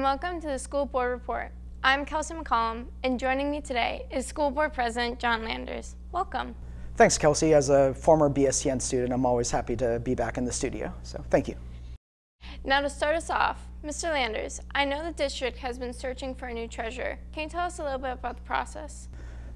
and welcome to the School Board Report. I'm Kelsey McCallum, and joining me today is School Board President John Landers. Welcome. Thanks, Kelsey. As a former BSCN student, I'm always happy to be back in the studio, so thank you. Now to start us off, Mr. Landers, I know the district has been searching for a new treasurer. Can you tell us a little bit about the process?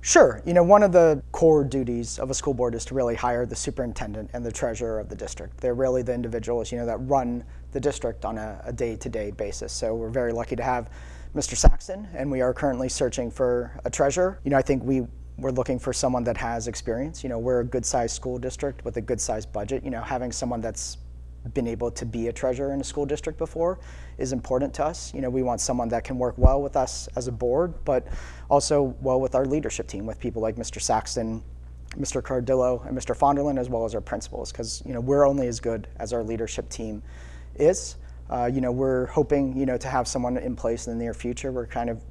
Sure. One of the core duties of a school board is to really hire the superintendent and the treasurer of the district. They're really the individuals, that run the district on a day-to-day basis. So we're very lucky to have Mr. Saxton, and we are currently searching for a treasurer. I think we're looking for someone that has experience. We're a good-sized school district with a good-sized budget. Having someone that's been able to be a treasurer in a school district before is important to us. We want someone that can work well with us as a board, but also well with our leadership team, with people like Mr. Saxton, Mr. Cardillo, and Mr. Fonderland, as well as our principals, because we're only as good as our leadership team is. We're hoping to have someone in place in the near future.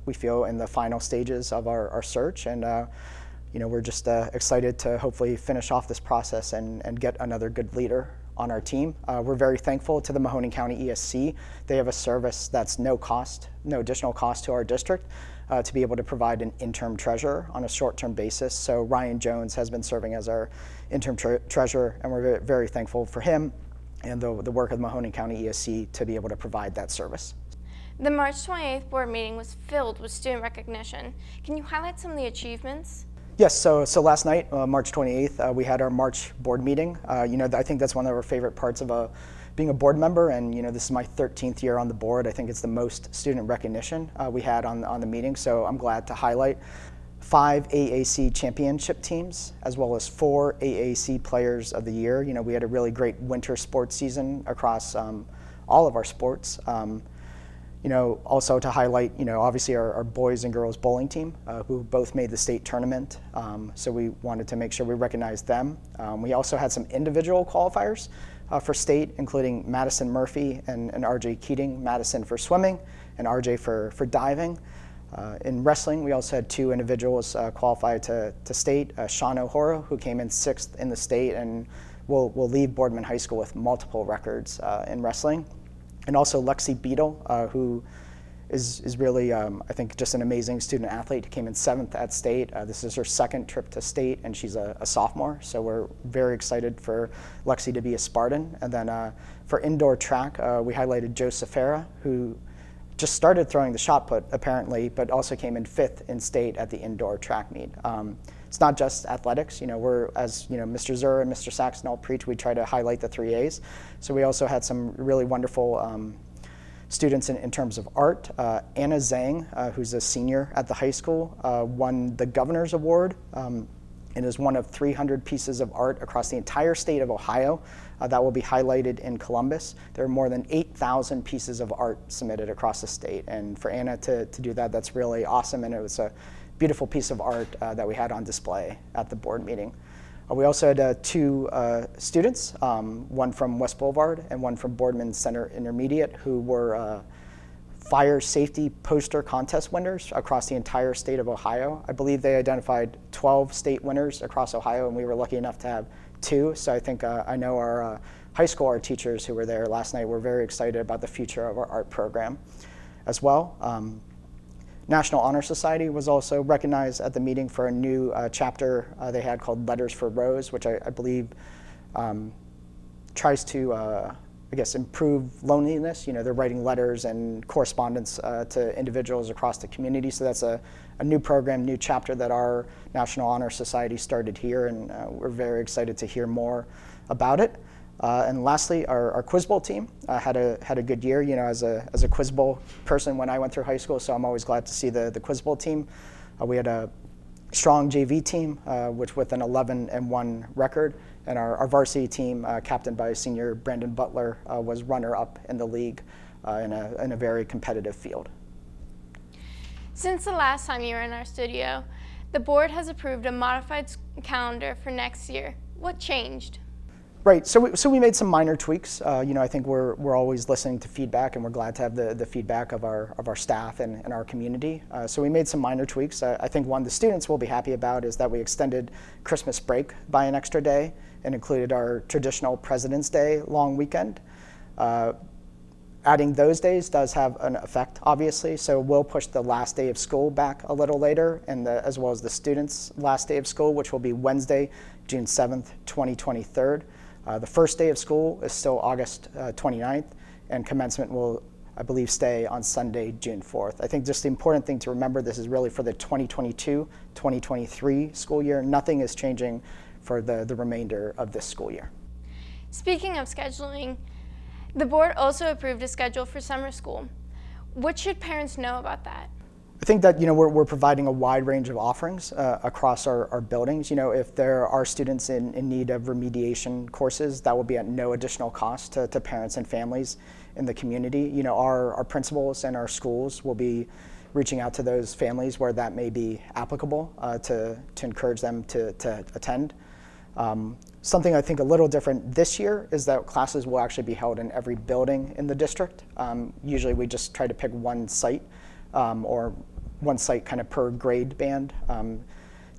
We feel in the final stages of our search, and we're just excited to hopefully finish off this process and get another good leader on our team. We're very thankful to the Mahoning County ESC. They have a service that's no additional cost to our district to be able to provide an interim treasurer on a short-term basis. So Ryan Jones has been serving as our interim treasurer, and we're very thankful for him and the work of the Mahoning County ESC to be able to provide that service. The March 28th board meeting was filled with student recognition. Can you highlight some of the achievements? Yes, so last night, March 28th, we had our March board meeting. I think that's one of our favorite parts of being a board member, and this is my 13th year on the board. I think it's the most student recognition we had on the meeting, so I'm glad to highlight 5 AAC championship teams, as well as 4 AAC players of the year. We had a really great winter sports season across all of our sports. Also to highlight, obviously our boys and girls bowling team, who both made the state tournament. So we wanted to make sure we recognized them. We also had some individual qualifiers for state, including Madison Murphy and RJ Keating, Madison for swimming and RJ for diving. In wrestling, we also had 2 individuals qualify to state, Sean O'Hara, who came in 6th in the state and will leave Boardman High School with multiple records in wrestling. And also Lexi Beadle, who is really, I think, just an amazing student athlete. Came in 7th at state. This is her 2nd trip to state, and she's a sophomore. So we're very excited for Lexi to be a Spartan. And then for indoor track, we highlighted Joe Safara, who just started throwing the shot put, apparently, but also came in 5th in state at the indoor track meet. It's not just athletics. We're, as Mr. Zur and Mr. Saxton all preach, we try to highlight the 3 A's. So we also had some really wonderful students in terms of art. Anna Zhang, who's a senior at the high school, won the Governor's Award and is one of 300 pieces of art across the entire state of Ohio that will be highlighted in Columbus. There are more than 8,000 pieces of art submitted across the state, and for Anna to do that, that's really awesome, and it was a beautiful piece of art that we had on display at the board meeting. We also had 2 students, one from West Boulevard and one from Boardman Center Intermediate, who were fire safety poster contest winners across the entire state of Ohio. I believe they identified 12 state winners across Ohio, and we were lucky enough to have 2. So I think I know our high school art teachers who were there last night were very excited about the future of our art program as well. National Honor Society was also recognized at the meeting for a new chapter they had called Letters for Rose, which I believe tries to, improve loneliness. They're writing letters and correspondence to individuals across the community. So that's a new program, new chapter that our National Honor Society started here, and we're very excited to hear more about it. And lastly, our Quiz Bowl team had a good year. As a Quiz Bowl person when I went through high school, so I'm always glad to see the Quiz Bowl team. We had a strong JV team, which with an 11-1 record, and our varsity team, captained by senior Brandon Butler, was runner-up in the league in a very competitive field. Since the last time you were in our studio, the board has approved a modified calendar for next year. What changed? Right, so we made some minor tweaks. I think we're always listening to feedback, and we're glad to have the feedback of our staff and our community. So we made some minor tweaks. I think one the students will be happy about is that we extended Christmas break by an extra day and included our traditional President's Day long weekend. Adding those days does have an effect, obviously, so we'll push the last day of school back a little later, and as well as the students' last day of school, which will be Wednesday, June 7th, 2023. The first day of school is still August 29th, and commencement will, I believe, stay on Sunday, June 4th. I think just the important thing to remember, this is really for the 2022-2023 school year. Nothing is changing for the remainder of this school year. Speaking of scheduling, the board also approved a schedule for summer school. What should parents know about that? I think that we're providing a wide range of offerings across our buildings. If there are students in need of remediation courses, that will be at no additional cost to parents and families in the community. Our principals and our schools will be reaching out to those families where that may be applicable to encourage them to attend. Something I think a little different this year is that classes will actually be held in every building in the district. Usually we just try to pick one site or one site kind of per grade band.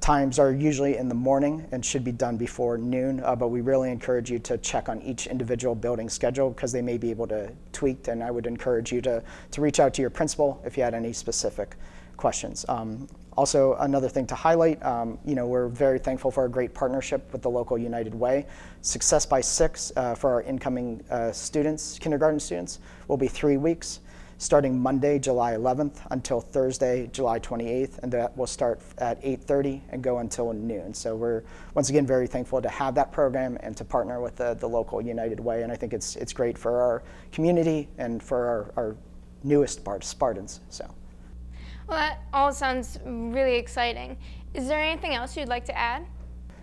Times are usually in the morning and should be done before noon, but we really encourage you to check on each individual building schedule because they may be able to tweak, and I would encourage you to reach out to your principal if you had any specific questions. Also, another thing to highlight, we're very thankful for a great partnership with the local United Way. Success by 6 for our incoming students, kindergarten students, will be 3 weeks, starting Monday, July 11th until Thursday, July 28th, and that will start at 8:30 and go until noon. So we're, once again, very thankful to have that program and to partner with the local United Way, and I think it's great for our community and for our newest Spartans. So. Well, that all sounds really exciting. Is there anything else you'd like to add?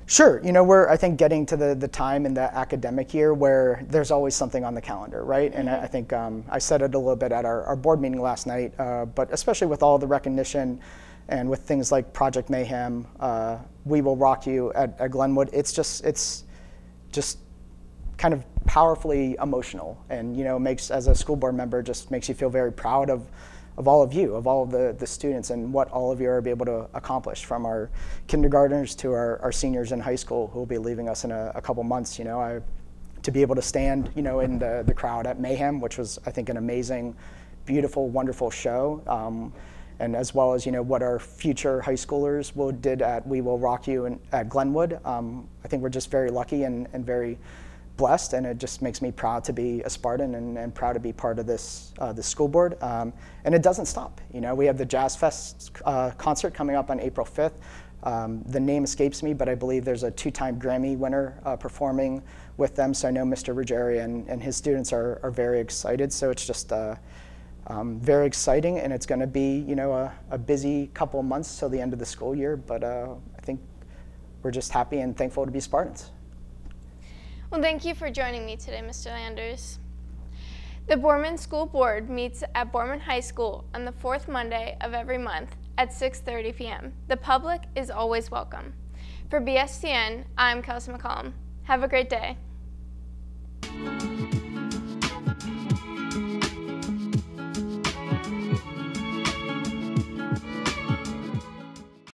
Sure. We're, I think, getting to the time in the academic year where there's always something on the calendar, right? And I think I said it a little bit at our board meeting last night, but especially with all the recognition and with things like Project Mayhem, We Will Rock You at Glenwood, it's just kind of powerfully emotional, and makes, as a school board member, just makes you feel very proud of all of you, of all of the students, and what all of you are able to accomplish, from our kindergartners to our seniors in high school who will be leaving us in a couple months. To be able to stand, in the crowd at Mayhem, which was, I think, an amazing, beautiful, wonderful show, and as well as, what our future high schoolers did at We Will Rock You at Glenwood. I think we're just very lucky and very blessed, and it just makes me proud to be a Spartan and proud to be part of this school board. And it doesn't stop. We have the Jazz Fest concert coming up on April 5th. The name escapes me, but I believe there's a 2-time Grammy winner performing with them. So I know Mr. Ruggieri and his students are very excited. So it's just very exciting, and it's going to be a busy couple of months till the end of the school year. But I think we're just happy and thankful to be Spartans. Well, thank you for joining me today, Mr. Landers. The Boardman School Board meets at Boardman High School on the 4th Monday of every month at 6:30 p.m. The public is always welcome. For BSTN, I'm Kelsey McCallum. Have a great day.